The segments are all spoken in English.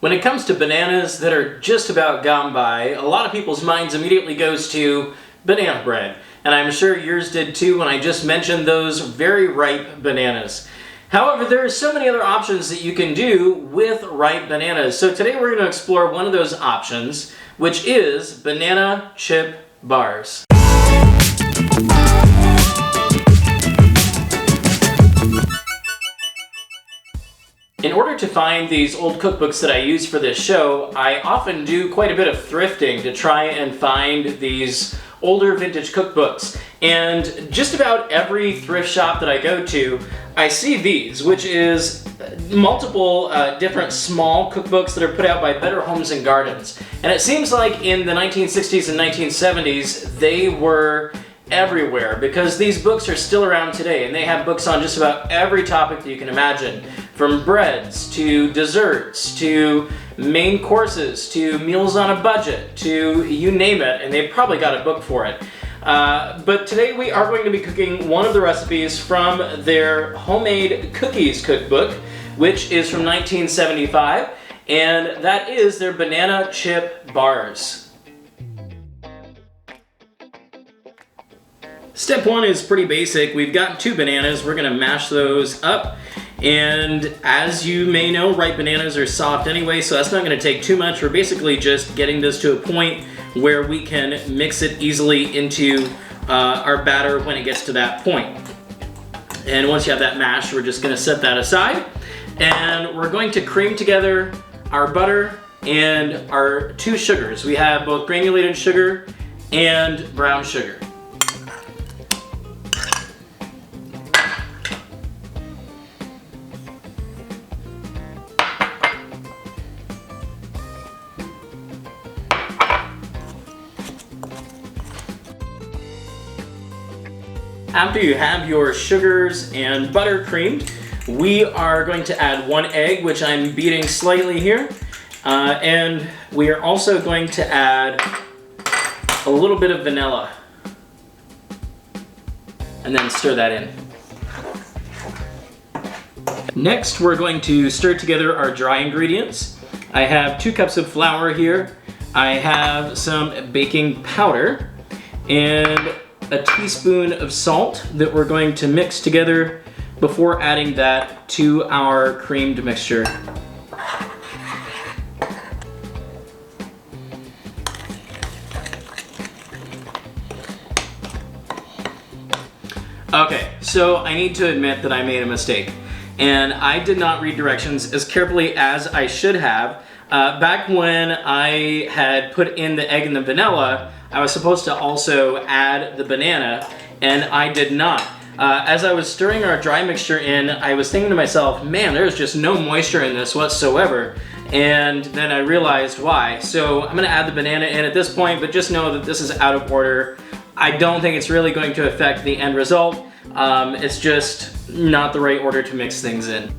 When it comes to bananas that are just about gone by, a lot of people's minds immediately goes to banana bread. And I'm sure yours did too when I just mentioned those very ripe bananas. However, there are so many other options that you can do with ripe bananas. So today we're going to explore one of those options, which is banana chip bars. In order to find these old cookbooks that I use for this show, I often do quite a bit of thrifting to try and find these older vintage cookbooks. And just about every thrift shop that I go to, I see these, which is multiple different small cookbooks that are put out by Better Homes and Gardens. And it seems like in the 1960s and 1970s, they were everywhere because these books are still around today, and they have books on just about every topic that you can imagine, from breads to desserts to main courses to meals on a budget to you name it, and they've probably got a book for it. But today we are going to be cooking one of the recipes from their homemade cookies cookbook, which is from 1975, and that is their banana chip bars. Step one is pretty basic. We've got 2 bananas. We're going to mash those up. And as you may know, ripe bananas are soft anyway, so that's not going to take too much. We're basically just getting this to a point where we can mix it easily into our batter when it gets to that point. And once you have that mashed, we're just going to set that aside. And we're going to cream together our butter and our 2 sugars. We have both granulated sugar and brown sugar. After you have your sugars and butter creamed, we are going to add 1 egg, which I'm beating slightly here. And we are also going to add a little bit of vanilla. And then stir that in. Next, we're going to stir together our dry ingredients. I have 2 cups of flour here. I have some baking powder and a teaspoon of salt that we're going to mix together before adding that to our creamed mixture. Okay, so I need to admit that I made a mistake, and I did not read directions as carefully as I should have. Back when I had put in the egg and the vanilla, I was supposed to also add the banana, and I did not. As I was stirring our dry mixture in, I was thinking to myself, man, there's just no moisture in this whatsoever. And then I realized why. So I'm gonna add the banana in at this point, but just know that this is out of order. I don't think it's really going to affect the end result. It's just not the right order to mix things in.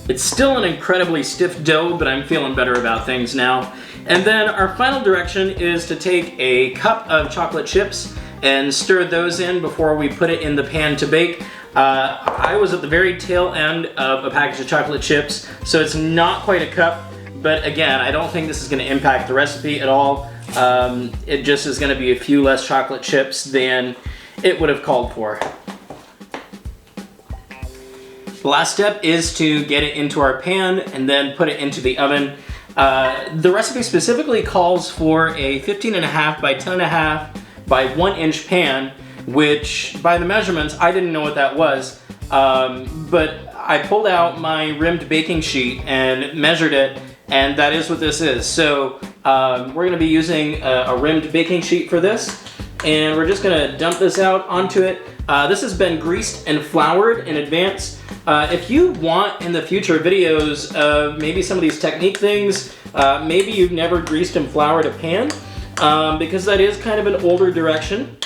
It's still an incredibly stiff dough, but I'm feeling better about things now. And then our final direction is to take a cup of chocolate chips and stir those in before we put it in the pan to bake. I was at the very tail end of a package of chocolate chips, so it's not quite a cup, but again, I don't think this is going to impact the recipe at all. It just is going to be a few less chocolate chips than it would have called for. The last step is to get it into our pan and then put it into the oven. The recipe specifically calls for a 15.5 by 10.5 by 1 inch pan, which by the measurements, I didn't know what that was, but I pulled out my rimmed baking sheet and measured it, and that is what this is. So we're gonna be using a rimmed baking sheet for this, and we're just gonna dump this out onto it. This has been greased and floured in advance. If you want in the future videos of maybe some of these technique things, maybe you've never greased and floured a pan, because that is kind of an older direction.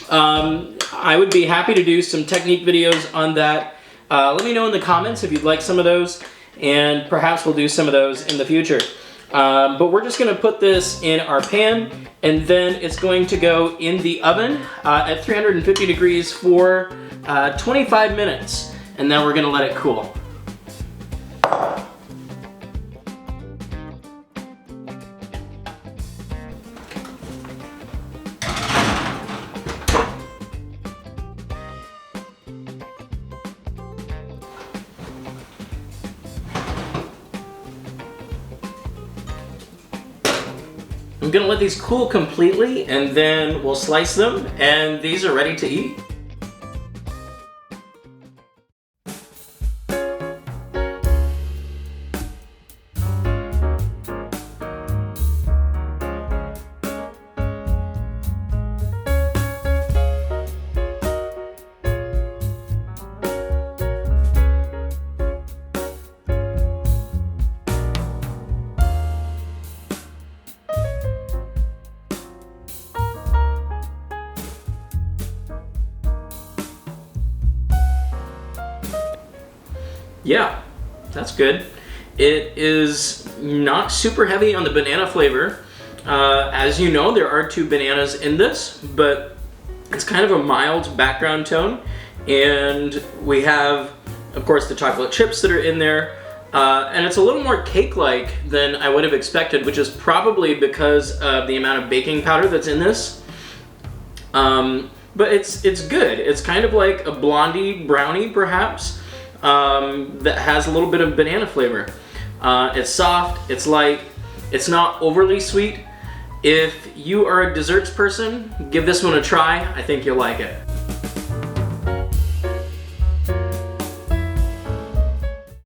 I would be happy to do some technique videos on that. Let me know in the comments if you'd like some of those, and perhaps we'll do some of those in the future. But we're just gonna put this in our pan, and then it's going to go in the oven at 350 degrees for 25 minutes, and then we're gonna let it cool. I'm gonna let these cool completely, and then we'll slice them, and these are ready to eat. Yeah, that's good. It is not super heavy on the banana flavor. As you know, there are 2 bananas in this, but it's kind of a mild background tone. And we have, of course, the chocolate chips that are in there. And it's a little more cake-like than I would have expected, which is probably because of the amount of baking powder that's in this. But it's good. It's kind of like a blondie brownie, perhaps. That has a little bit of banana flavor. It's soft, it's light, it's not overly sweet. If you are a desserts person, give this one a try. I think you'll like it.